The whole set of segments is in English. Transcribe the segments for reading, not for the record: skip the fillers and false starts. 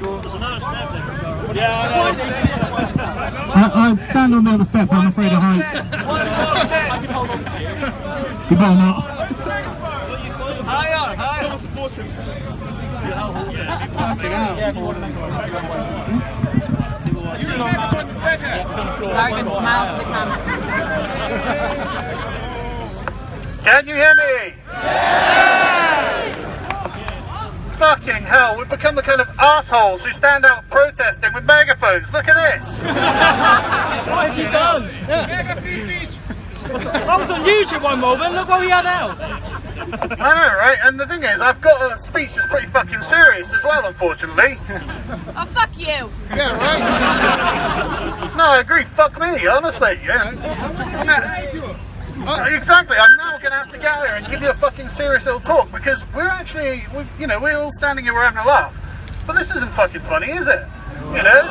There's another step there. Yeah, I know. I'd stand on the other step, I'm afraid of heights. One more step. I can hold on to you. You better not. Higher, higher. Support him. Fucking hell. Sargon, smile for the camera. Can you hear me? Fucking hell, we've become the kind of assholes who stand out protesting with megaphones. Look at this. What have you done? I was on YouTube one moment, look what we had out. I know, right? And the thing is, I've got a speech that's pretty fucking serious as well, unfortunately. Oh, fuck you! Yeah, right? No, I agree, fuck me, honestly, you know. Exactly, I'm now going to have to get out here and give you a fucking serious little talk, because we're all standing here, we're having a laugh. But this isn't fucking funny, is it? You know?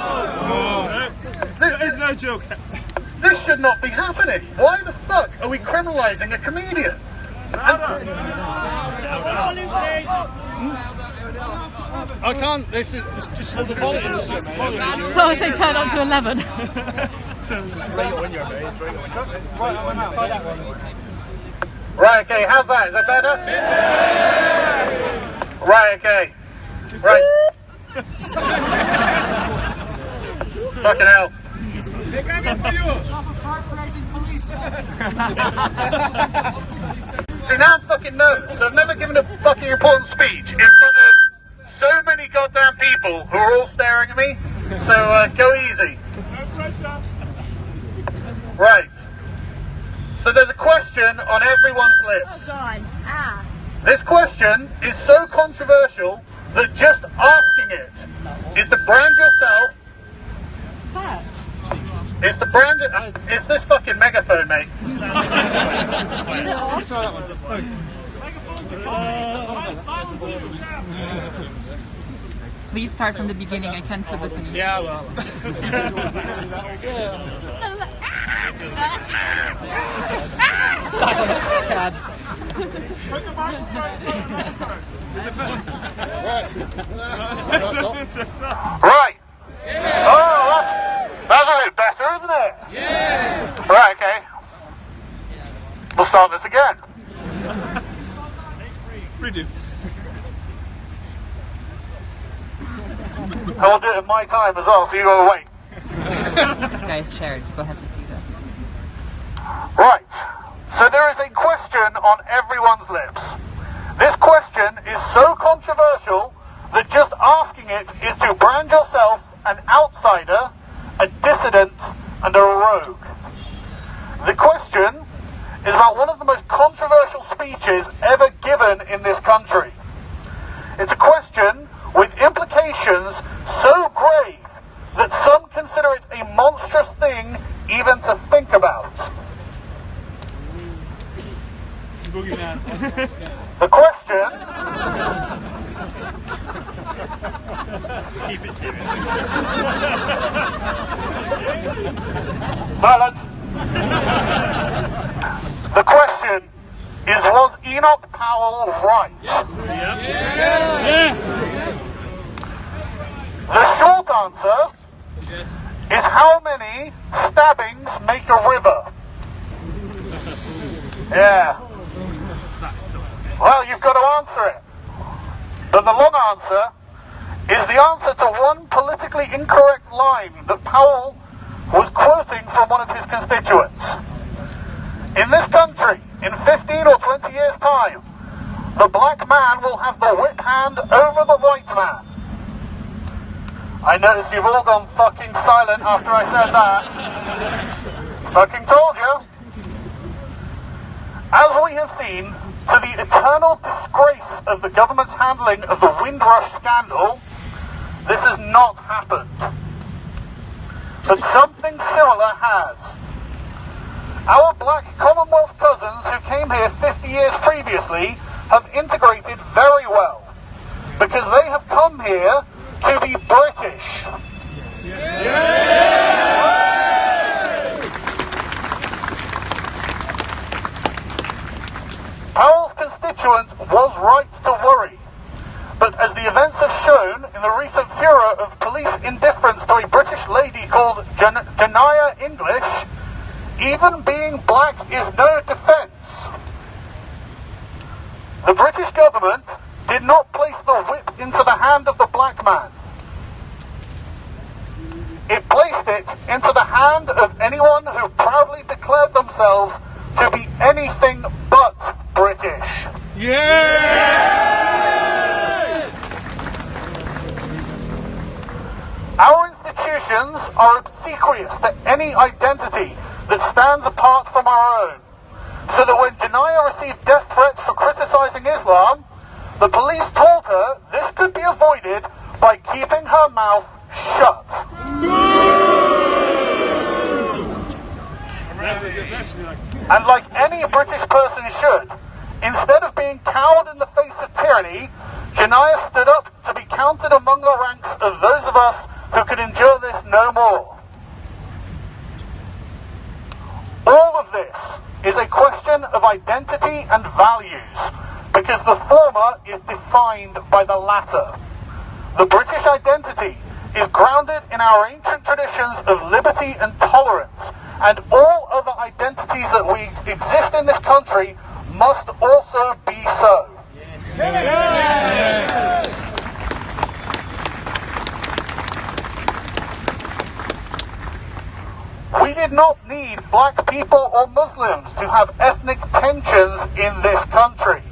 It's no joke. This should not be happening. Why the fuck are we criminalising a comedian? I can't, this is just for the politics. So I say turn on to 11. Right, okay, how's that? Is that better? Right, okay. Right. Fucking hell. They're coming for you. See, now I'm fucking nervous. I've never given a fucking important speech in front of so many goddamn people who are all staring at me. So, go easy. No pressure. Right. So there's a question on everyone's lips. Oh, God. Ah. This question is so controversial that just asking it is to brand yourself. It's to brand it. It's this fucking megaphone, mate. Please start from the beginning. I can't put this in. Yeah, well. Sargon of Akkad. Right. Oh, that's a bit better, isn't it? Yeah. Right, okay. We'll start this again. Redo. I will do it at my time as well, so you gotta wait. Guys, shared. Go ahead to see this. Right. So there is a question on everyone's lips. This question is so controversial that just asking it is to brand yourself an outsider, a dissident, and a rogue. The question is about one of the most controversial speeches ever given in this country. It's a question with implications so grave that some consider it a monstrous thing even to think about. The question... Keep it serious. Silence. The question is, was Enoch Powell right? Yes. Yes. The short answer is, how many stabbings make a river? Yeah. Well, you've got to answer it. But the long answer is the answer to one politically incorrect line that Powell was quoting from one of his constituents. In this country, in 15 or 20 years' time, the black man will have the whip hand over the white man. I notice you've all gone fucking silent after I said that. Fucking told you. As we have seen, to the eternal disgrace of the government's handling of the Windrush scandal, this has not happened. But something similar has. Our black Commonwealth cousins who came here 50 years previously have integrated very well, because they have come here to be British. Powell's constituent was right to worry, But as the events have shown in the recent furor of police indifference to a British lady called Janaya English, even being black is no defence. The British government did not place the whip into the hand of the black man. It placed it into the hand of anyone who proudly declared themselves to be anything but British. Our institutions are obsequious to any identity that stands apart from our own, so that when Janaya received death threats for criticising Islam, the police told her this could be avoided by keeping her mouth shut. And like any British person should, instead of being cowed in the face of tyranny, Janaya stood up to be counted among the ranks of those of us who could endure this no more. All of this is a question of identity and values, because the former is defined by the latter. The British identity is grounded in our ancient traditions of liberty and tolerance, and all other identities that we exist in this country must also be so. We did not need black people or Muslims to have ethnic tensions in this country.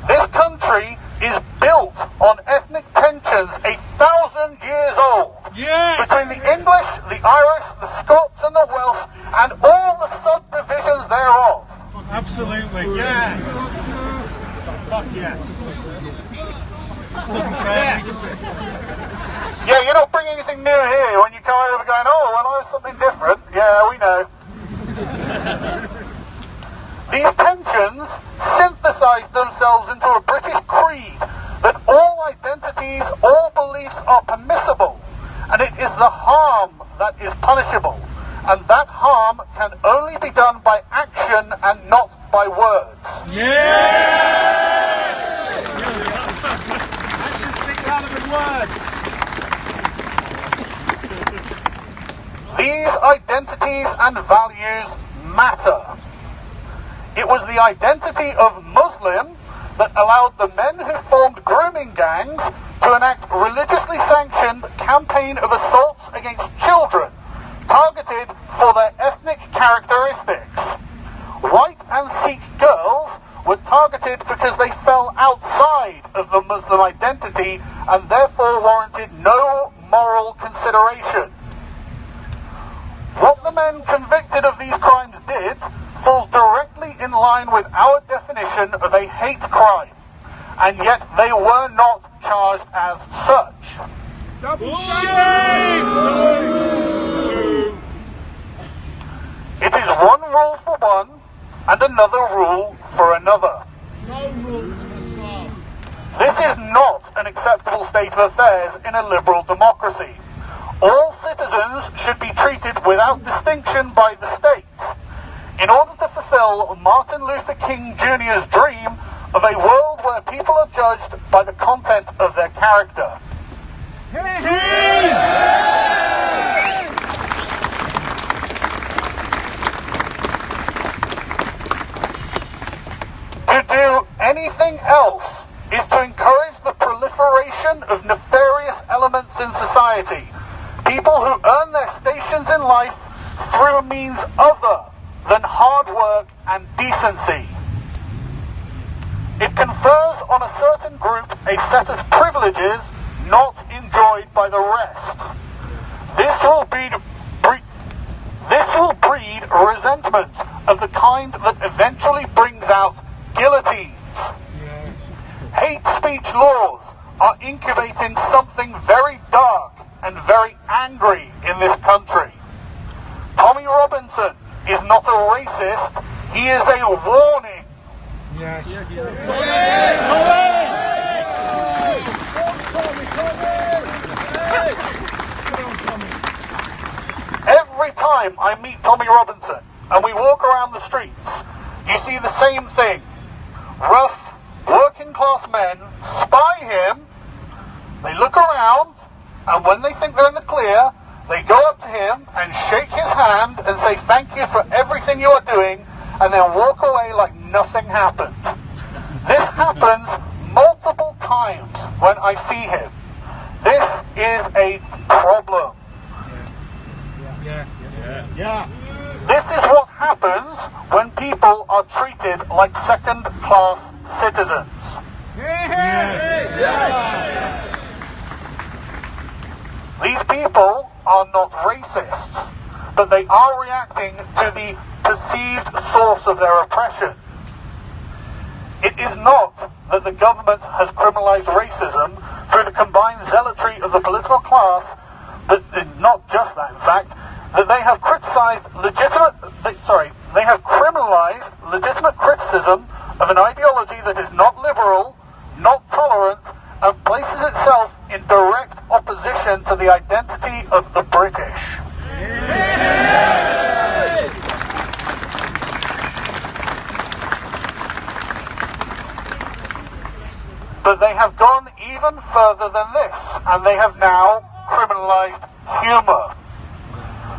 This country is built on ethnic tensions 1,000 years old. Between the English, the Irish, the Scots and the Welsh, and all the subdivisions thereof. Absolutely, yes. Fuck yes. Yeah, you don't bring anything new here when you come over going, oh, well, I have something different. Yeah, we know. These tensions synthesized themselves into a British creed that all identities, all beliefs are permissible, and it is the harm that is punishable, and that harm can only be done by action and not by words. Actions speak louder than words. These identities and values matter. It was the identity of Muslim that allowed the men who formed grooming gangs to enact religiously sanctioned campaign of assaults against children, targeted for their ethnic characteristics. White and Sikh girls were targeted because they fell outside of the Muslim identity and therefore warranted no moral consideration. What the men convicted of these crimes did falls directly in line with our definition of a hate crime, and yet they were not charged as such. Double shame! It is one rule for one and another rule for another. No rules for some. This is not an acceptable state of affairs in a liberal democracy. All citizens should be treated without distinction by the state, in order to fulfill Martin Luther King Jr.'s dream of a world where people are judged by the content of their character. To do anything else is to encourage the proliferation of nefarious elements in society, people who earn their stations in life through means other than hard work and decency. It confers on a certain group a set of privileges not enjoyed by the rest. This will breed resentment of the kind that eventually brings out guillotines. Hate speech laws are incubating something very dark and very angry in this country. Tommy Robinson is not a racist, he is a warning. Yes. Every time I meet Tommy Robinson and we walk around the streets, you see the same thing. Rough, working class men spy him They look around, and when they think they're in the clear, they go up to him and shake his hand and say thank you for everything you are doing, and then walk away like nothing happened. This happens multiple times when I see him. This is a problem. Yeah. This is what happens when people are treated like second-class citizens. These people are not racists, but they are reacting to the perceived source of their oppression. It is not that the government has criminalized racism through the combined zealotry of the political class, but not just that, in fact, that they have they have criminalized legitimate criticism of an ideology that is not liberal, not tolerant, and places itself in direct opposition to the identity of the British. But they have gone even further than this, and they have now criminalized humour.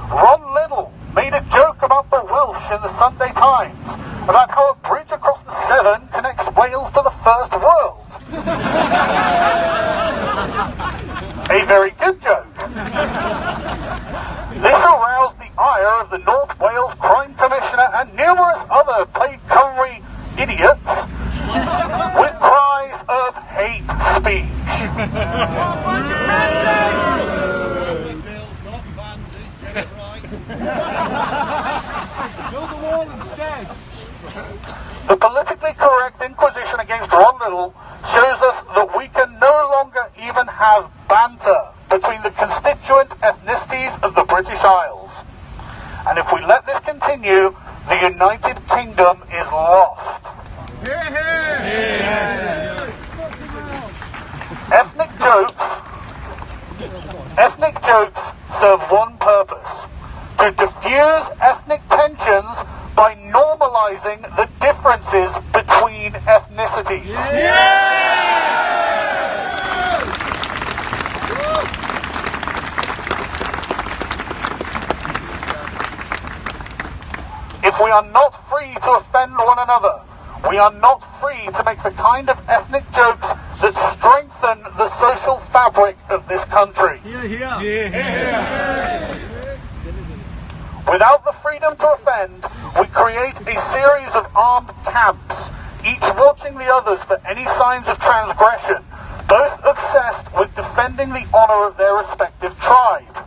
Ron Liddell made a joke about the Welsh in the Sunday Times, about how a bridge across the Severn connects Wales to the First World. A very good joke. This aroused the ire of the North Wales Crime Commissioner and numerous other Plaid Cymru idiots with cries of hate speech. Build the wall instead. The politically correct inquisition against Ron Liddell shows us that we can no longer even have banter between the constituent ethnicities of the British Isles. And if we let this continue, the United Kingdom is lost. Ethnic jokes serve one purpose: to diffuse ethnic tensions by normalizing the differences between ethnicities. If we are not free to offend one another, we are not free to make the kind of ethnic jokes that strengthen the social fabric of this country. Without the freedom to offend, we create a series of armed camps, each watching the others for any signs of transgression, both obsessed with defending the honor of their respective tribe.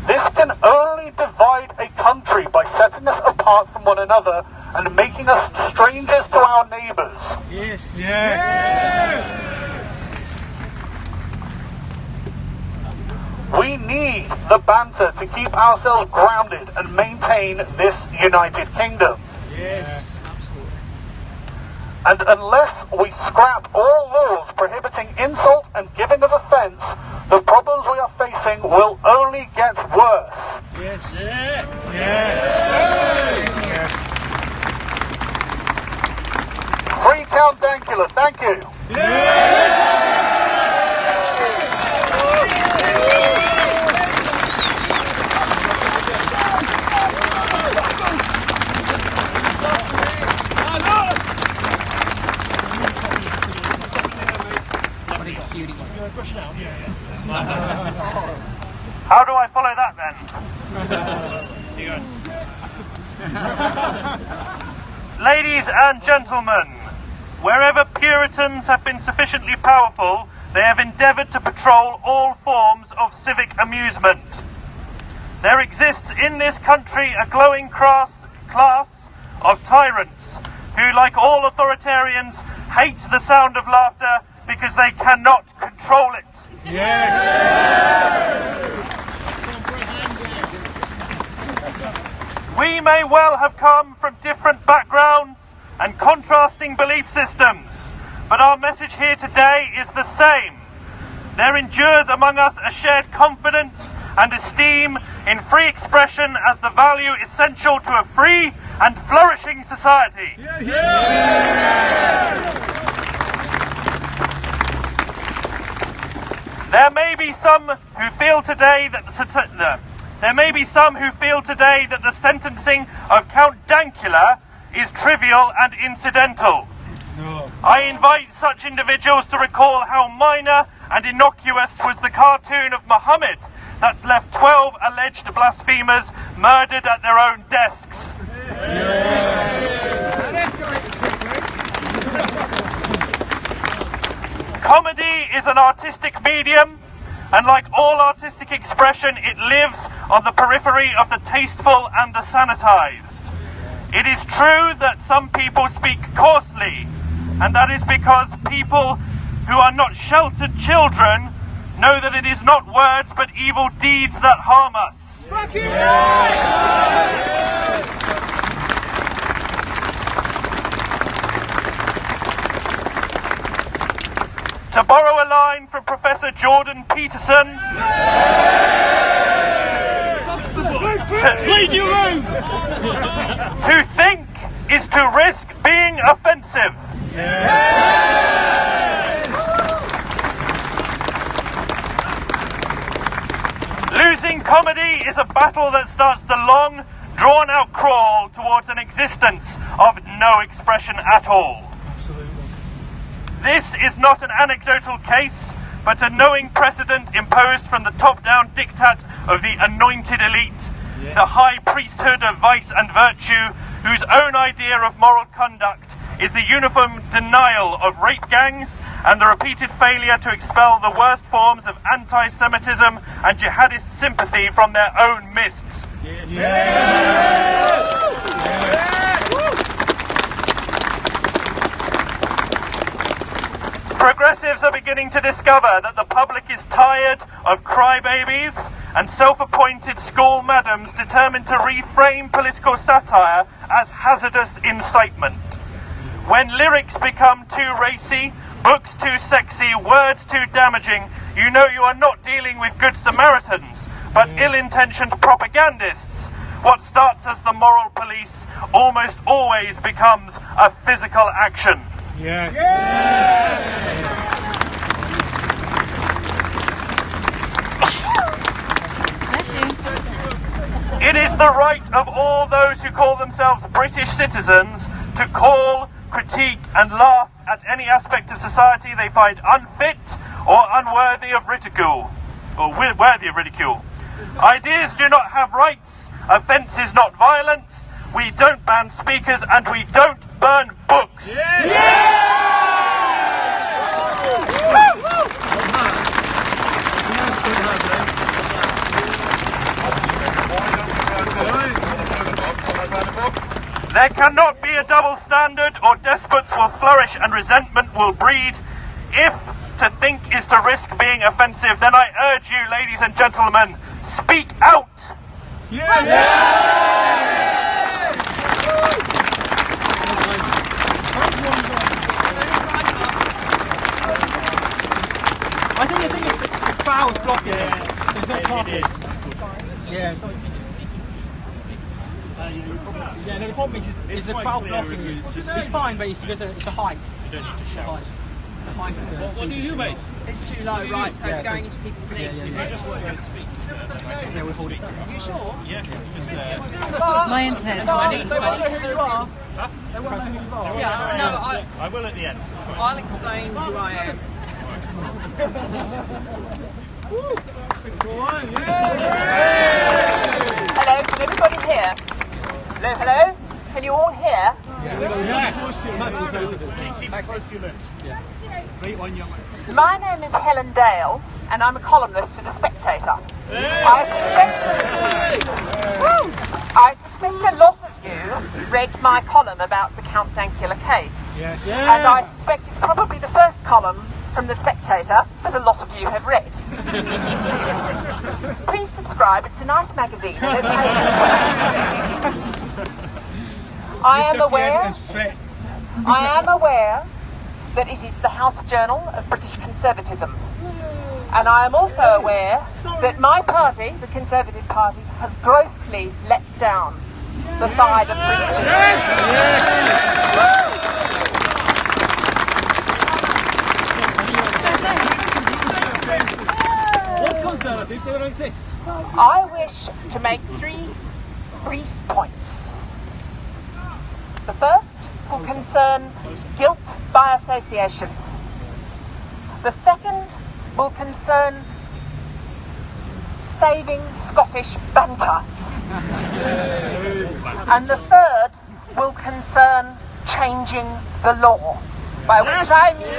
This can only divide a country by setting us apart from one another and making us strangers to our neighbours. We need the banter to keep ourselves grounded and maintain this United Kingdom. And unless we scrap all laws prohibiting insult and giving of offence, the problems we are facing will only get worse. Free Count Dankula, thank you. How do I follow that then? Ladies and gentlemen, wherever Puritans have been sufficiently powerful, they have endeavoured to patrol all forms of civic amusement. There exists in this country a glowing class of tyrants who, like all authoritarians, hate the sound of laughter because they cannot control it. We may well have come from different backgrounds and contrasting belief systems, but our message here today is the same. There endures among us a shared confidence and esteem in free expression as the value essential to a free and flourishing society. There may be some who feel today that the sentencing of Count Dankula is trivial and incidental. No. I invite such individuals to recall how minor and innocuous was the cartoon of Muhammad that left 12 alleged blasphemers murdered at their own desks. Comedy is an artistic medium, and like all artistic expression, it lives on the periphery of the tasteful and the sanitized. It is true that some people speak coarsely, and that is because people who are not sheltered children know that it is not words but evil deeds that harm us. To borrow a line from Professor Jordan Peterson, to think is to risk being offensive. Losing comedy is a battle that starts the long, drawn-out crawl towards an existence of no expression at all. This is not an anecdotal case, but a knowing precedent imposed from the top-down diktat of the anointed elite, the high priesthood of vice and virtue, whose own idea of moral conduct is the uniform denial of rape gangs and the repeated failure to expel the worst forms of anti-Semitism and jihadist sympathy from their own midst. Progressives are beginning to discover that the public is tired of crybabies and self-appointed school madams determined to reframe political satire as hazardous incitement. When lyrics become too racy, books too sexy, words too damaging, you know you are not dealing with good Samaritans, but ill-intentioned propagandists. What starts as the moral police almost always becomes a physical action. Yes. It is the right of all those who call themselves British citizens to call, critique and laugh at any aspect of society they find unfit or unworthy of ridicule, or worthy of ridicule. Ideas do not have rights, offence is not violence, we don't ban speakers and we don't burn books. There cannot be a double standard, or despots will flourish and resentment will breed. If to think is to risk being offensive, then I urge you, ladies and gentlemen, speak out! I think the crowd's blocking it. There's no carpet. Yeah. Yeah, no, the problem is the crowd blocking you. It's fine, but it's because it's a height. You don't need to shout. The height of the... What do you do, mate? It's too low, right, so it's going into people's legs. If you just want to speak, Yeah, we'll hold it. Are you sure? yeah, just there. My internet's not They won't know who you are. They won't know who you are. Yeah, no, I will at the end. I'll explain who I am. Hello, can everybody hear? Hello, hello? Can you all hear? My name is Helen Dale, and I'm a columnist for The Spectator. I suspect a lot of you read my column about the Count Dankula case. And I suspect it's probably the first column from The Spectator that a lot of you have read. Please subscribe, it's a nice magazine. And it pays well. I am aware that it is the house journal of British conservatism. And I am also aware that my party, the Conservative Party, has grossly let down the side of Britain. alternatives, they don't exist. I wish to make 3 brief points. The first will concern guilt by association. The second will concern saving Scottish banter. And the third will concern changing the law, by which I mean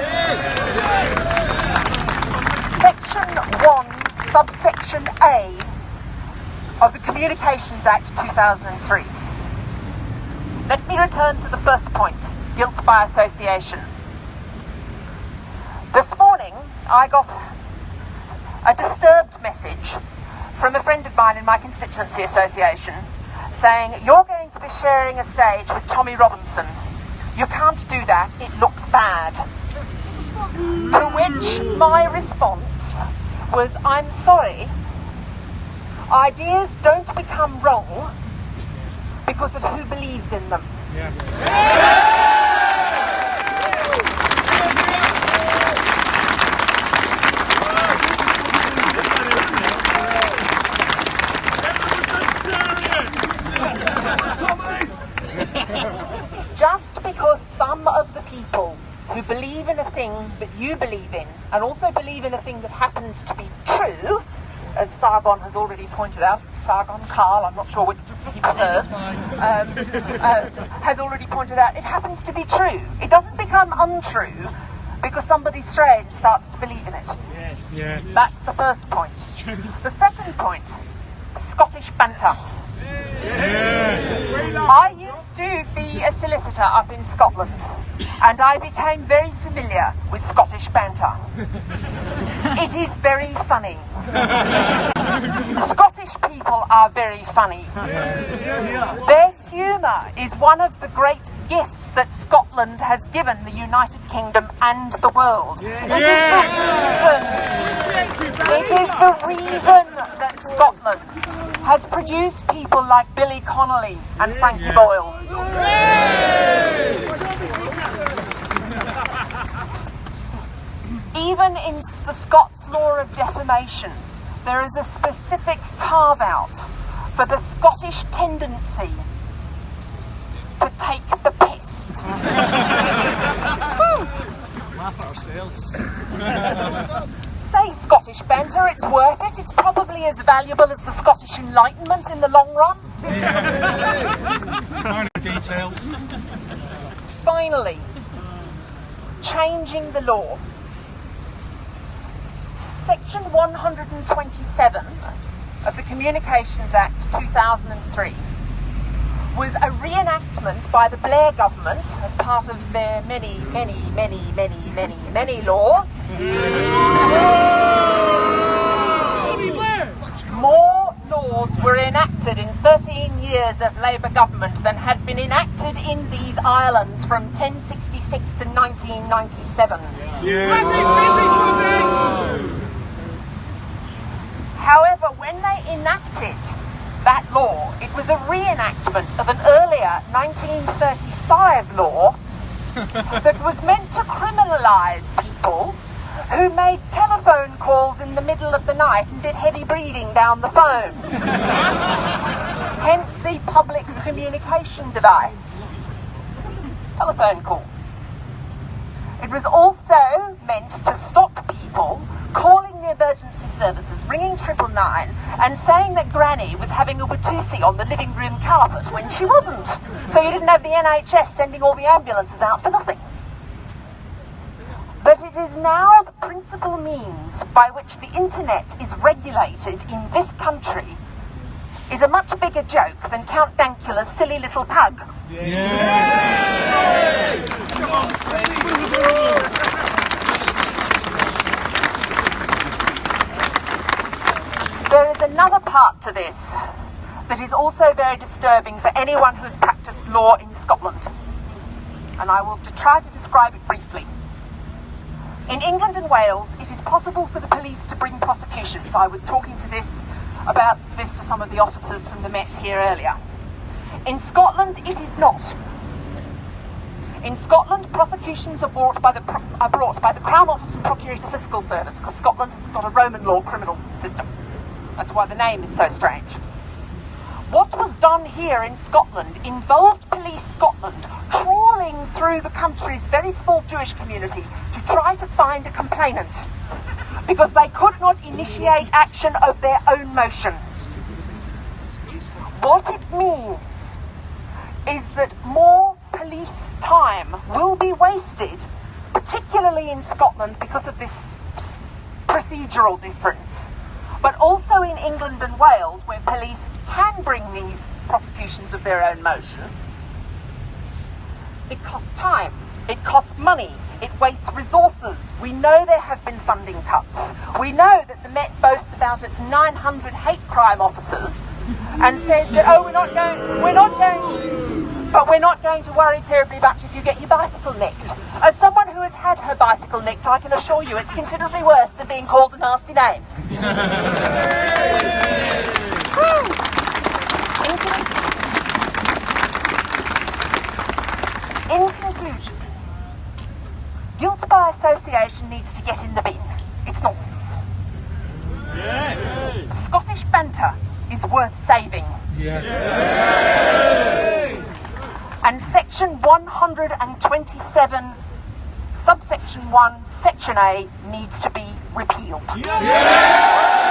Section 1, subsection A of the Communications Act 2003. Let me return to the first point, guilt by association. This morning I got a disturbed message from a friend of mine in my constituency association saying, "You're going to be sharing a stage with Tommy Robinson. You can't do that, it looks bad." To which my response was, "I'm sorry, ideas don't become wrong because of who believes in them." Just because some of the people who believe in a thing that you believe in, and also believe in a thing that happens to be true, as Sargon has already pointed out, Sargon, Carl, I'm not sure which he prefers, has already pointed out, it happens to be true. It doesn't become untrue because somebody strange starts to believe in it. Yes. Yeah. That's the first point. The second point, Scottish banter. I used to be a solicitor up in Scotland, and I became very familiar with Scottish banter. It is very funny. Scottish people are very funny. Their humour is one of the great gifts that Scotland has given the United Kingdom and the world. It is the reason that Scotland has produced people like Billy Connolly and Frankie Boyle. Even in the Scots law of defamation, there is a specific carve-out for the Scottish tendency to take the piss. Laugh at ourselves. Say Scottish banter, it's worth it. It's probably as valuable as the Scottish Enlightenment in the long run. Minor details. Finally, changing the law. Section 127 of the Communications Act 2003 was a reenactment by the Blair government as part of their many laws. More laws were enacted in 13 years of Labour government than had been enacted in these islands from 1066 to 1997. However, when they enacted that law, it was a reenactment of an earlier 1935 law that was meant to criminalise people who made telephone calls in the middle of the night and did heavy breathing down the phone. Hence the public communication device. Telephone call. It was also meant to stop people calling the emergency services, ringing 999 and saying that Granny was having a Watusi on the living room carpet when she wasn't. So you didn't have the NHS sending all the ambulances out for nothing. But it is now the principal means by which the internet is regulated in this country is a much bigger joke than Count Dankula's silly little pug. There is another part to this that is also very disturbing for anyone who has practiced law in Scotland, and I will try to describe it briefly. In England and Wales, it is possible for the police to bring prosecutions. I was talking about this to some of the officers from the Met here earlier. In Scotland, it is not. In Scotland, prosecutions are brought by the Crown Office and Procurator Fiscal Service, because Scotland has got a Roman law criminal system. That's why the name is so strange. What was done here in Scotland involved Police Scotland trawling through the country's very small Jewish community to try to find a complainant, because they could not initiate action of their own motions. What it means is that more police time will be wasted, particularly in Scotland because of this procedural difference, but also in England and Wales, where police can bring these prosecutions of their own motion. It costs time, it costs money, it wastes resources. We know there have been funding cuts. We know that the Met boasts about its 900 hate crime officers and says that, oh, we're not going to worry terribly much if you get your bicycle nicked. As someone who has had her bicycle nicked, I can assure you it's considerably worse than being called a nasty name. In conclusion, guilt by association needs to get in the bin. It's nonsense. Yes. Scottish banter is worth saving. Yes. And section 127, subsection 1, section A needs to be repealed. Yes.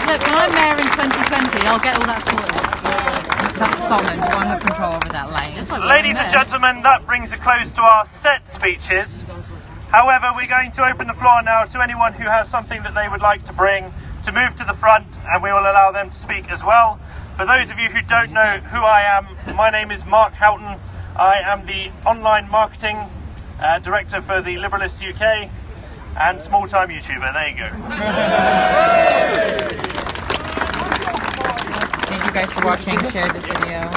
Look, when I'm there in 2020, I'll get all that sorted. That's Scotland. You won't have control over that lane. Ladies and gentlemen, that brings a close to our set speeches. However, we're going to open the floor now to anyone who has something that they would like to bring to move to the front, and we will allow them to speak as well. For those of you who don't know who I am, my name is Mark Houghton. I am the online marketing director for the Liberalists UK and small-time YouTuber. There you go. Thank you guys for watching. Share this video.